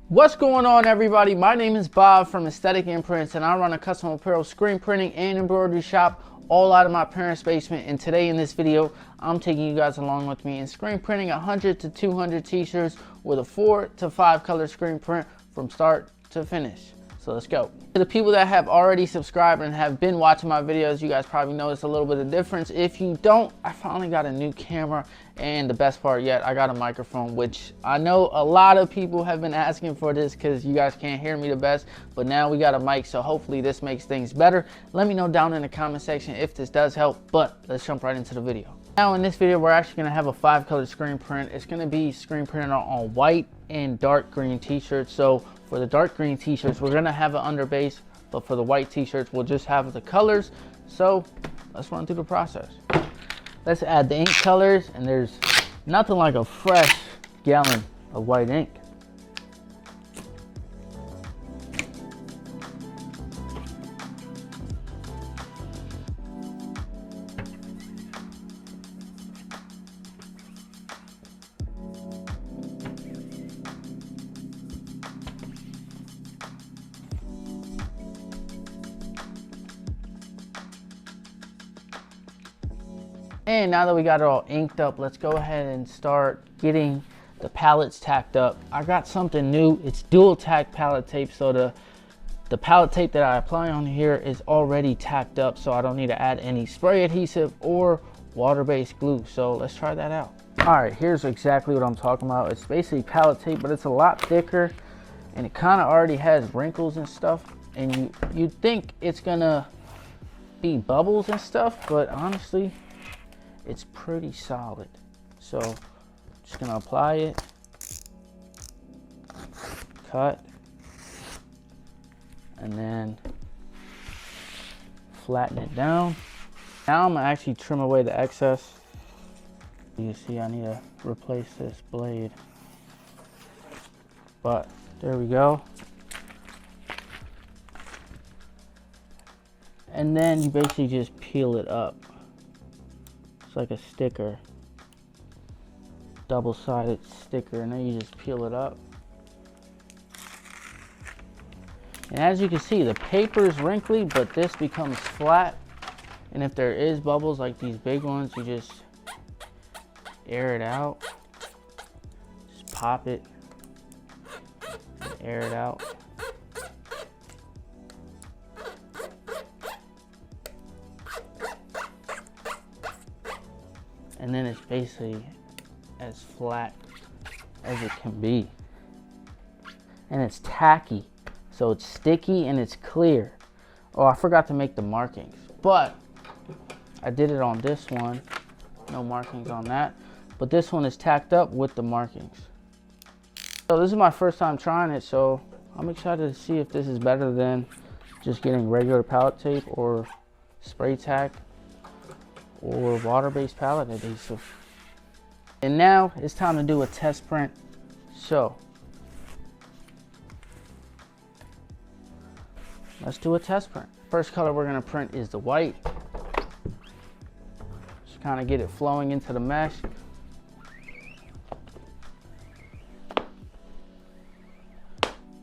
What's going on, everybody? My name is Bob from Aesthetic Imprints, and I run a custom apparel screen printing and embroidery shop all out of my parents' basement. And today in this video, I'm taking you guys along with me in screen printing 100 to 200 t-shirts with a 4 to 5 color screen print from start to finish. So let's go. To the people that have already subscribed and have been watching my videos, you guys probably noticed a little bit of difference. If you don't, I finally got a new camera, and the best part yet, I got a microphone, which I know a lot of people have been asking for this because you guys can't hear me the best, but now we got a mic, so hopefully this makes things better. Let me know down in the comment section if this does help, but let's jump right into the video. Now in this video, we're actually gonna have a 5 color screen print. It's gonna be screen printed on white and dark green t-shirts. So for the dark green t-shirts, we're gonna have an underbase, but for the white t-shirts, we'll just have the colors. So let's run through the process. Let's add the ink colors, and there's nothing like a fresh gallon of white ink. And now that we got it all inked up, let's go ahead and start getting the pallets tacked up. I got something new. It's dual tack pallet tape. So the pallet tape that I apply on here is already tacked up, so I don't need to add any spray adhesive or water-based glue. So let's try that out. All right, here's exactly what I'm talking about. It's basically pallet tape, but it's a lot thicker, and it kind of already has wrinkles and stuff. And you'd think it's gonna be bubbles and stuff, but honestly, it's pretty solid. So just gonna apply it, cut, and then flatten it down. Now I'm gonna actually trim away the excess. You see, I need to replace this blade, but there we go. And then you basically just peel it up. Like a sticker, double-sided sticker, and then you just peel it up. And as you can see, the paper is wrinkly, but this becomes flat. And if there is bubbles like these big ones, you just air it out. Just pop it, air it out. And then it's basically as flat as it can be. And it's tacky, so it's sticky and it's clear. Oh, I forgot to make the markings, but I did it on this one. No markings on that, but this one is tacked up with the markings. So this is my first time trying it, so I'm excited to see if this is better than just getting regular pallet tape or spray tack or water-based pallet adhesive. And now it's time to do a test print. So let's do a test print. First color we're gonna print is the white. Just kind of get it flowing into the mesh.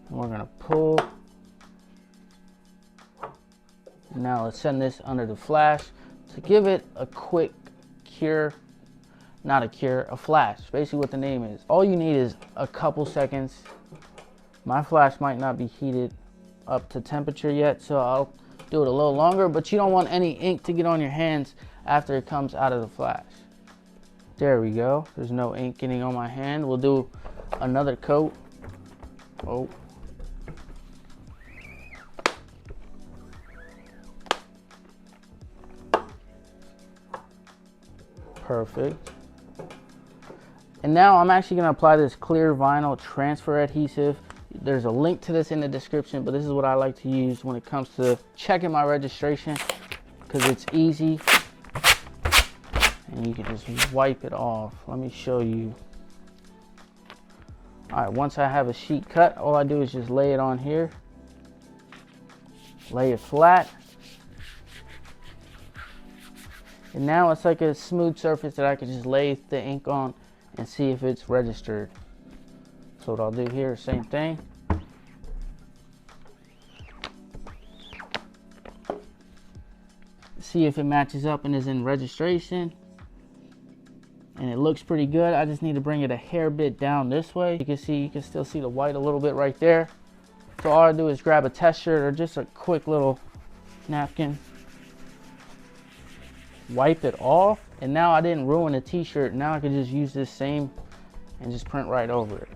And we're gonna pull. Now let's send this under the flash to give it a quick cure, not a cure, a flash. Basically what the name is. All you need is a couple seconds. My flash might not be heated up to temperature yet, so I'll do it a little longer, but you don't want any ink to get on your hands after it comes out of the flash. There we go. There's no ink getting on my hand. We'll do another coat. Oh. Perfect. And now I'm actually going to apply this clear vinyl transfer adhesive. There's a link to this in the description, but this is what I like to use when it comes to checking my registration, because it's easy and you can just wipe it off. Let me show you. All right, once I have a sheet cut, all I do is just lay it on here, lay it flat, And now it's like a smooth surface that I can just lay the ink on and see if it's registered. So what I'll do here, same thing. see if it matches up and is in registration. And it looks pretty good. I just need to bring it a hair bit down this way. You can still see the white a little bit right there. So all I do is grab a test shirt or just a quick little napkin, wipe it off, and now I didn't ruin the t-shirt. Now I can just use this same and just print right over it.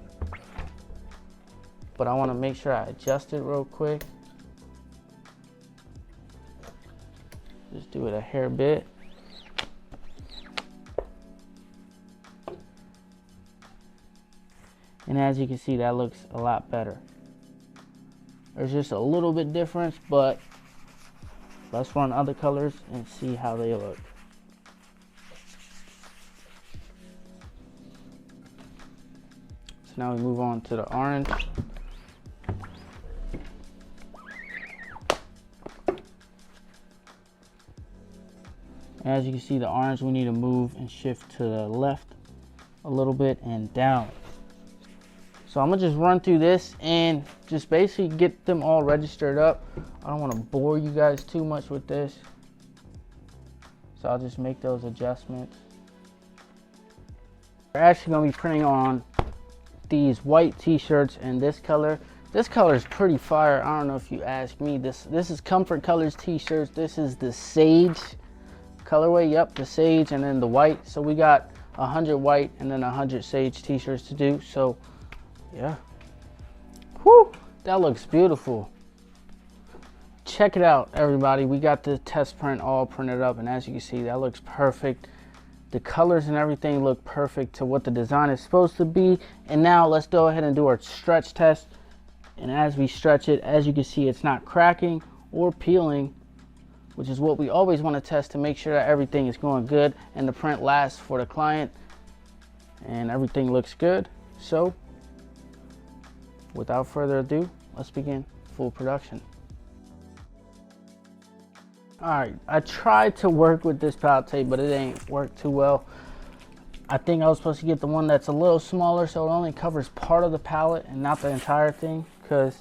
But I want to make sure I adjust it real quick. Just do it a hair bit. And as you can see, that looks a lot better. There's just a little bit difference, but let's run other colors and see how they look. So now we move on to the orange. As you can see, the orange, we need to move and shift to the left a little bit and down. So I'm gonna just run through this and just basically get them all registered up. I don't want to bore you guys too much with this, so I'll just make those adjustments. We're actually gonna be printing on these white t-shirts and this color. This color is pretty fire. I don't know if you ask me. This is Comfort Colors t-shirts. This is the sage colorway. Yep, the sage and then the white. So we got 100 white and then 100 sage t-shirts to do. So yeah, whoo, that looks beautiful. Check it out, everybody. We got the test print all printed up, and as you can see, that looks perfect. The colors and everything look perfect to what the design is supposed to be. And now let's go ahead and do our stretch test. And as we stretch it, as you can see, it's not cracking or peeling, which is what we always want to test to make sure that everything is going good and the print lasts for the client and everything looks good. So without further ado, let's begin full production. All right, I tried to work with this pallet tape, but it ain't worked too well. I think I was supposed to get the one that's a little smaller so it only covers part of the pallet and not the entire thing, because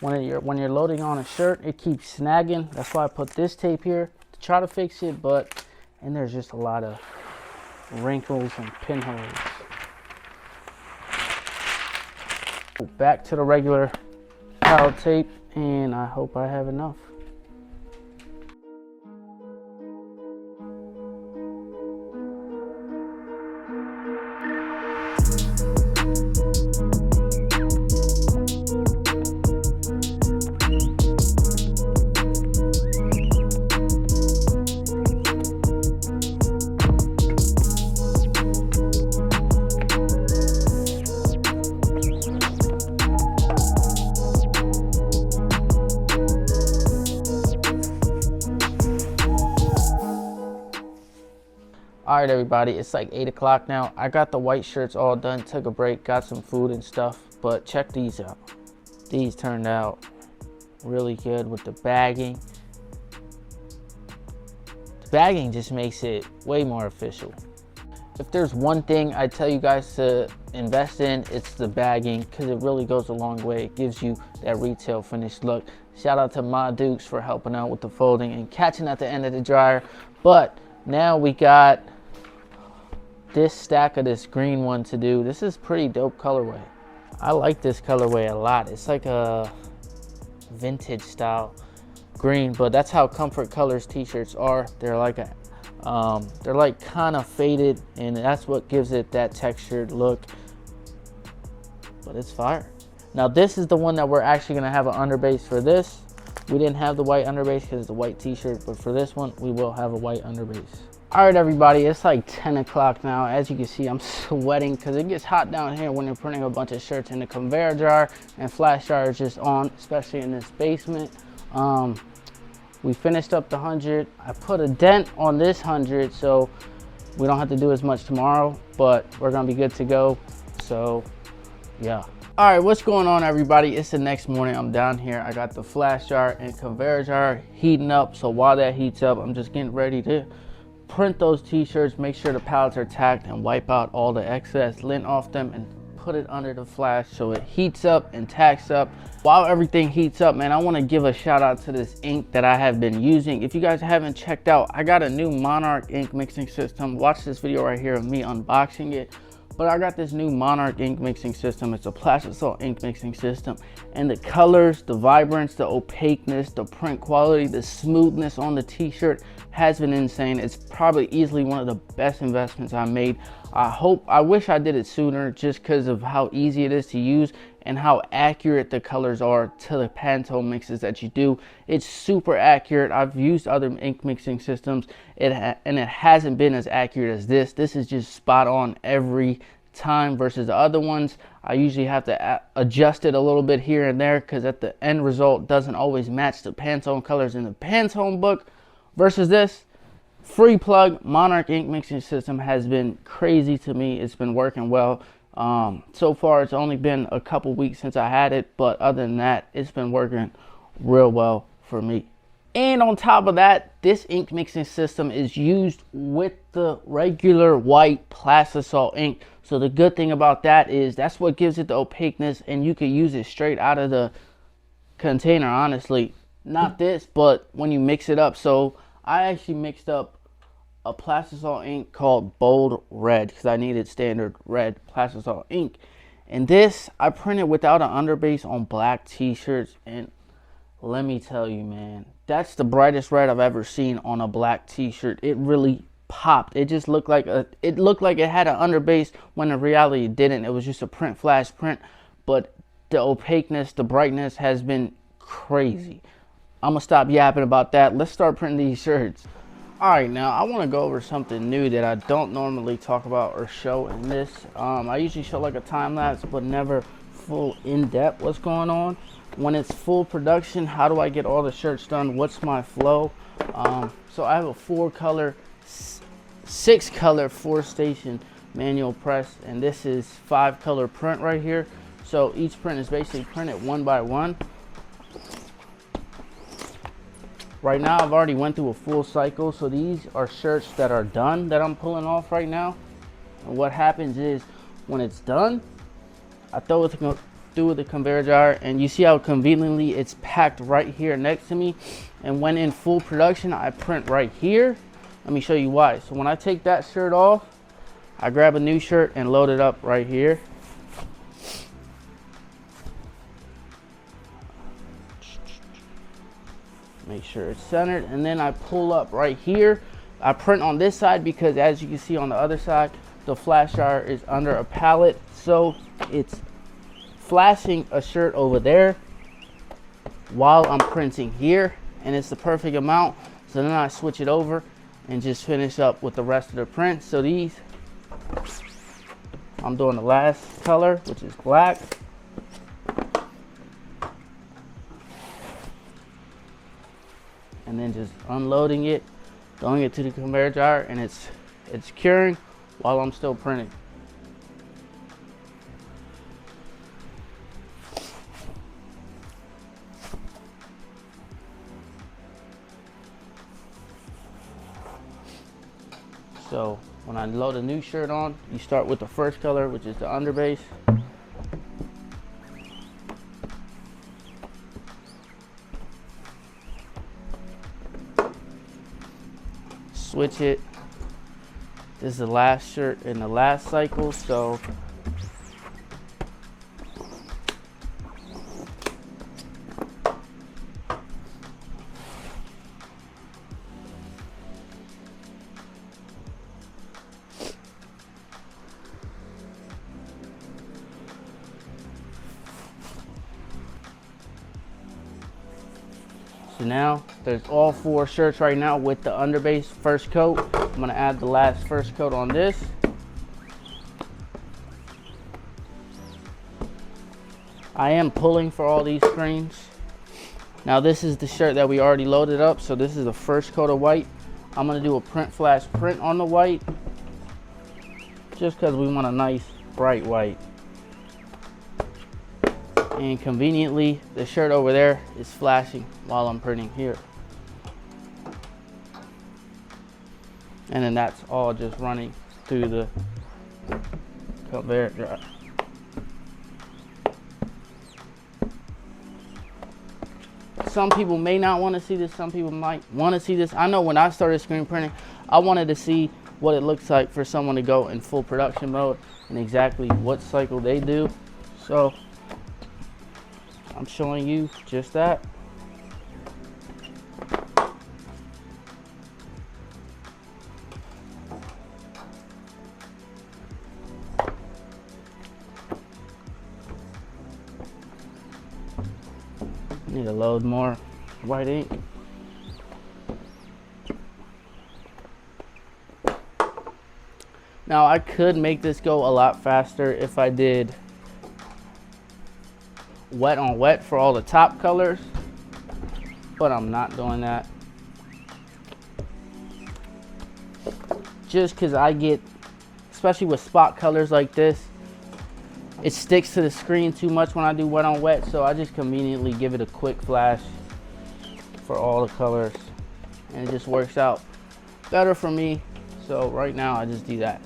when you're loading on a shirt, it keeps snagging. That's why I put this tape here to try to fix it, and there's just a lot of wrinkles and pinholes. Back to the regular pallet tape, and I hope I have enough. All right, everybody, it's like 8 o'clock now. I got the white shirts all done, took a break, got some food and stuff, but check these out. These turned out really good with the bagging. The bagging just makes it way more official. If there's one thing I tell you guys to invest in, it's the bagging, because it really goes a long way. It gives you that retail finished look. Shout out to Ma Dukes for helping out with the folding and catching at the end of the dryer. But now we got this stack of this green one to do. This is pretty dope colorway. I like this colorway a lot. It's like a vintage style green, but that's how Comfort Colors t-shirts are. They're like kind of faded, and that's what gives it that textured look. But it's fire. Now this is the one that we're actually gonna have an underbase for this. We didn't have the white underbase because it's a white t-shirt, but for this one, we will have a white underbase. All right, everybody, it's like 10 o'clock now. As you can see, I'm sweating because it gets hot down here when you're printing a bunch of shirts in the conveyor dryer, and flash dryer is just on, especially in this basement. We finished up the 100. I put a dent on this 100, so we don't have to do as much tomorrow, but we're gonna be good to go. So, yeah. All right, what's going on, everybody? It's the next morning. I'm down here. I got the flash dryer and conveyor dryer heating up. So while that heats up, I'm just getting ready to print those t-shirts, make sure the pallets are tacked, and wipe out all the excess lint off them and put it under the flash so it heats up and tacks up. While everything heats up, man, I want to give a shout out to this ink that I have been using. If you guys haven't checked out, I got a new Monarch ink mixing system. Watch this video right here of me unboxing it. But I got this new Monarch ink mixing system. It's a plastisol ink mixing system, and the colors, the vibrance, the opaqueness, the print quality, the smoothness on the t-shirt has been insane. It's probably easily one of the best investments I made. I wish I did it sooner, just because of how easy it is to use and how accurate the colors are to the Pantone mixes that you do. It's super accurate. I've used other ink mixing systems and it hasn't been as accurate as this. This is just spot on every time versus the other ones. I usually have to adjust it a little bit here and there because at the end result doesn't always match the Pantone colors in the Pantone book. Versus this free plug Monarch ink mixing system has been crazy to me. It's been working well. So far it's only been a couple weeks since I had it, but other than that, it's been working real well for me. And on top of that, this ink mixing system is used with the regular white plastisol ink. So the good thing about that is that's what gives it the opaqueness, and you can use it straight out of the container, honestly. Not this, but when you mix it up. So I actually mixed up a plastisol ink called Bold Red because I needed standard red plastisol ink. And this I printed without an underbase on black t-shirts, and let me tell you, man, that's the brightest red I've ever seen on a black t-shirt. It really popped. It just looked like it looked like it had an underbase when in reality it didn't. It was just a print flash print, but the opaqueness, the brightness has been crazy. I'm gonna stop yapping about that. Let's start printing these shirts. All right, now I want to go over something new that I don't normally talk about or show in this. I usually show like a time lapse, but never full in-depth what's going on. When it's full production, how do I get all the shirts done? What's my flow? So I have a 4-color, 6-color, 4-station manual press, and this is 5-color print right here. So each print is basically printed one by one. Right now I've already went through a full cycle, so these are shirts that are done that I'm pulling off right now. And what happens is when it's done, I throw it through the conveyor dryer, and you see how conveniently it's packed right here next to me. And when in full production, I print right here. Let me show you why. So when I take that shirt off, I grab a new shirt and load it up right here. Make sure it's centered, and then I pull up right here. I print on this side because as you can see on the other side, the flash dryer is under a pallet, so it's flashing a shirt over there while I'm printing here, and it's the perfect amount. So then I switch it over and just finish up with the rest of the print. So these, I'm doing the last color, which is black. And then just unloading it, throwing it to the conveyor dryer, and it's curing while I'm still printing. So when I load a new shirt on, you start with the first color, which is the underbase. Switch it. This is the last shirt in the last cycle, so now there's all 4 shirts right now with the underbase first coat. I'm gonna add the last first coat on this. I am pulling for all these screens. Now this is the shirt that we already loaded up, so this is the first coat of white. I'm gonna do a print flash print on the white just because we want a nice bright white. And conveniently, the shirt over there is flashing while I'm printing here. And then that's all just running through the conveyor dryer. some people may not want to see this, some people might want to see this. I know when I started screen printing, I wanted to see what it looks like for someone to go in full production mode and exactly what cycle they do. So I'm showing you just that. Need to load more white ink. Now I could make this go a lot faster if I did wet on wet for all the top colors, but I'm not doing that. Just because I get, especially with spot colors like this, it sticks to the screen too much when I do wet on wet, so I just conveniently give it a quick flash for all the colors, and it just works out better for me. So right now I just do that.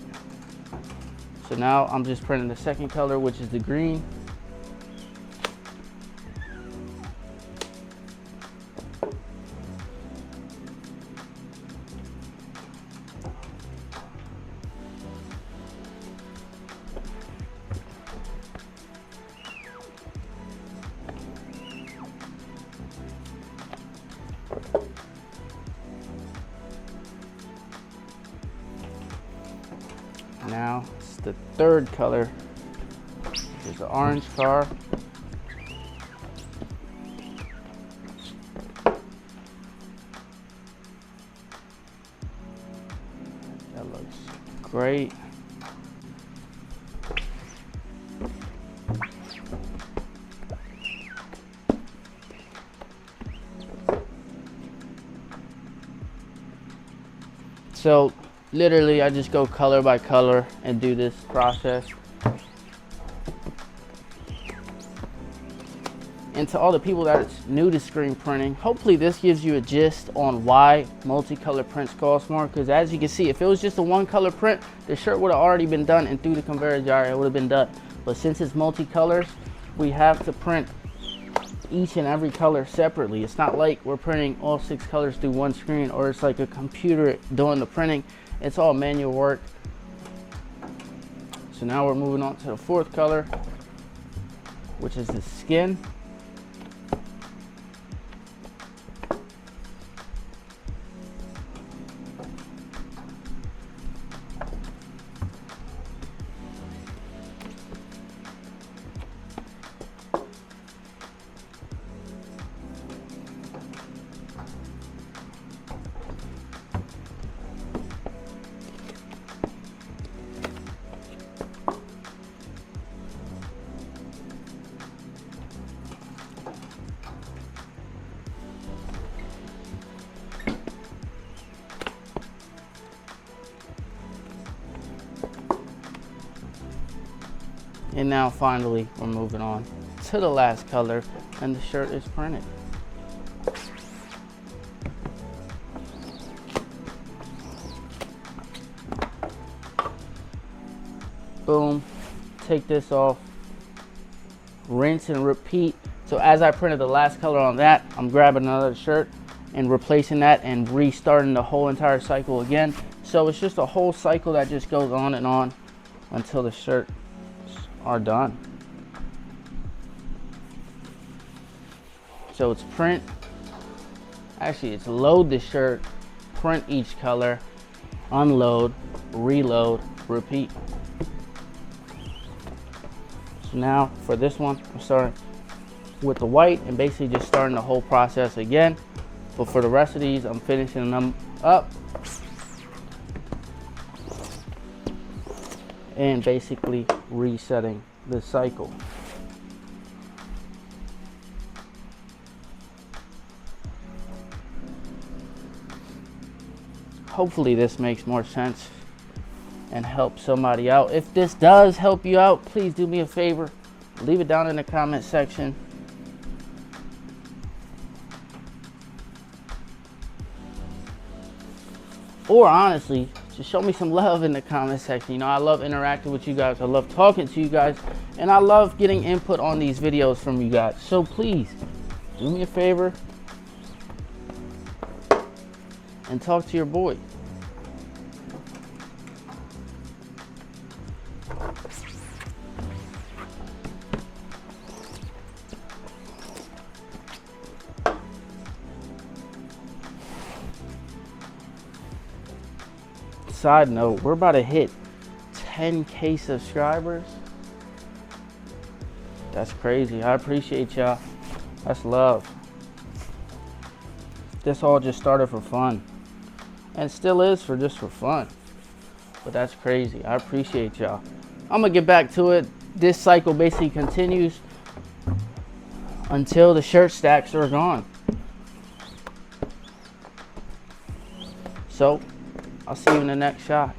So now I'm just printing the second color, which is the green. Now it's the third color, which is the orange car. That looks great. So literally I just go color by color and do this process. And to all the people that are new to screen printing, hopefully this gives you a gist on why multicolor prints cost more. Because as you can see, if it was just a one color print, the shirt would have already been done, and through the conveyor jar it would have been done. But since it's multicolors, we have to print each and every color separately. It's not like we're printing all 6 colors through one screen, or it's like a computer doing the printing. It's all manual work. So now we're moving on to the fourth color, which is the skin. And now finally we're moving on to the last color, and the shirt is printed. Boom, take this off, rinse and repeat. So as I printed the last color on that, I'm grabbing another shirt and replacing that and restarting the whole entire cycle again. So it's just a whole cycle that just goes on and on until the shirt are done. So it's print, actually it's load the shirt, print each color, unload, reload, repeat. So now for this one, I'm starting with the white and basically just starting the whole process again. But for the rest of these, I'm finishing them up and basically resetting the cycle. Hopefully this makes more sense and helps somebody out. If this does help you out, please do me a favor, leave it down in the comment section. Or honestly, just show me some love in the comment section. You know, I love interacting with you guys. I love talking to you guys. And I love getting input on these videos from you guys. So please, do me a favor, and talk to your boy. Side note, we're about to hit 10K subscribers. That's crazy. I appreciate y'all. That's love. This all just started for fun, and still is just for fun, but that's crazy. I appreciate y'all. I'm gonna get back to it. This cycle basically continues until the shirt stacks are gone. So I'll see you in the next shot.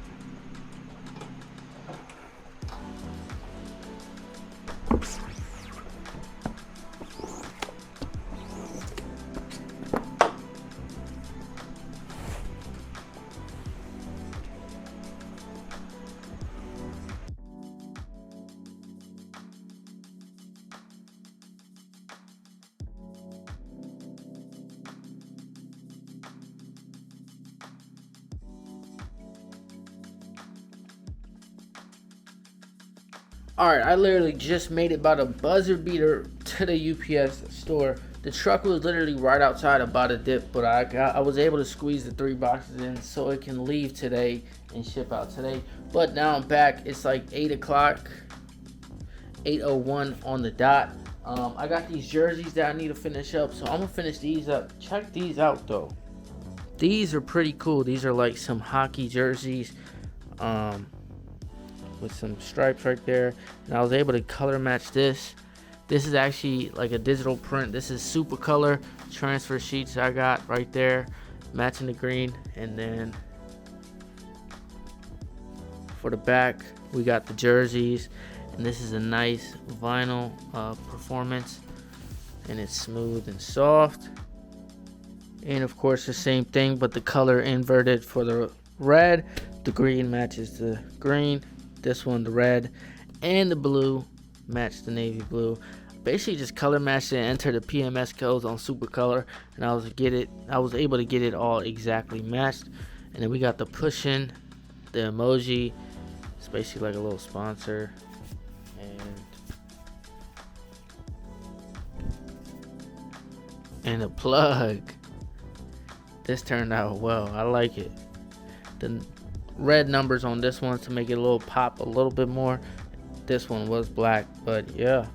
Alright, I literally just made it about a buzzer beater to the UPS store. The truck was literally right outside about to dip, but I was able to squeeze the 3 boxes in so it can leave today and ship out today. But now I'm back. It's like 8 o'clock, 8:01 on the dot. I got these jerseys that I need to finish up, so I'm gonna finish these up. Check these out though. These are pretty cool. These are like some hockey jerseys. With some stripes right there, and I was able to color match this. This is actually like a digital print. This is super color transfer sheets I got right there, matching the green. And then for the back, we got the jerseys, and this is a nice vinyl performance, and it's smooth and soft. And of course the same thing, but the color inverted for the red. The green matches the green. This one, the red and the blue match the navy blue. Basically just color matched it and enter the PMS codes on super color, and I was able to get it all exactly matched. And then we got the push-in, the emoji. It's basically like a little sponsor, and a plug. This turned out well. I like it. The red numbers on this one to make it a little pop a little bit more. This one was black, but yeah.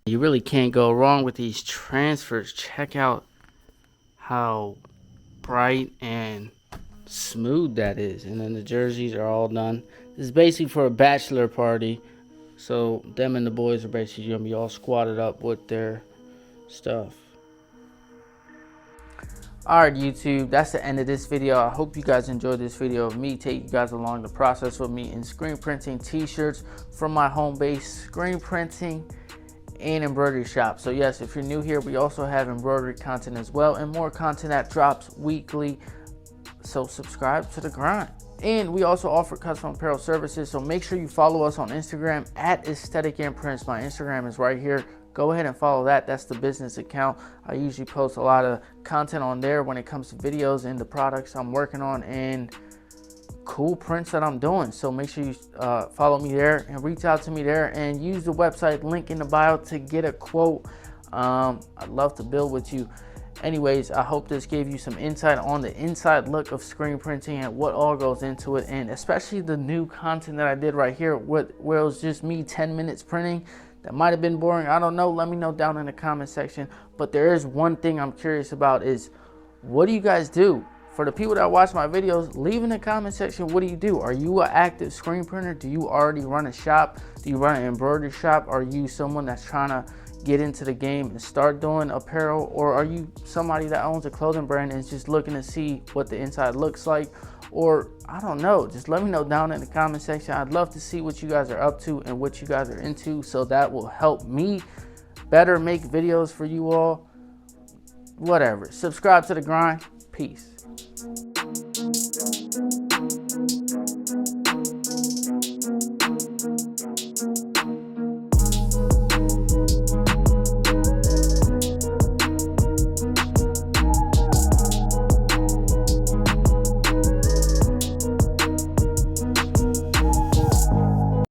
You really can't go wrong with these transfers. Check out how bright and smooth that is. And then the jerseys are all done. This is basically for a bachelor party. So them and the boys are basically gonna be all squatted up with their stuff. Alright YouTube, that's the end of this video. I hope you guys enjoyed this video of me taking you guys along the process with me in screen printing t-shirts from my home base screen printing and embroidery shop. So yes, if you're new here, we also have embroidery content as well, and more content that drops weekly. So subscribe to the grind. And we also offer custom apparel services, so make sure you follow us on Instagram at Aesthetic Imprints. My Instagram is right here. Go ahead and follow that. That's the business account. I usually post a lot of content on there when it comes to videos and the products I'm working on and cool prints that I'm doing. So make sure you follow me there and reach out to me there, and use the website link in the bio to get a quote. I'd love to build with you. Anyways, I hope this gave you some insight on the inside look of screen printing and what all goes into it, and especially the new content that I did right here where it was just me 10 minutes printing. That might have been boring. I don't know. Let me know down in the comment section. But there is one thing I'm curious about is, what do you guys do? For the people that watch my videos, leave in the comment section, what do you do? Are you an active screen printer? Do you already run a shop? Do you run an embroidery shop? Are you someone that's trying to get into the game and start doing apparel? Or are you somebody that owns a clothing brand and is just looking to see what the inside looks like? Or I don't know, just let me know down in the comment section. I'd love to see what you guys are up to and what you guys are into, so that will help me better make videos for you all. Whatever. Subscribe to the grind. Peace.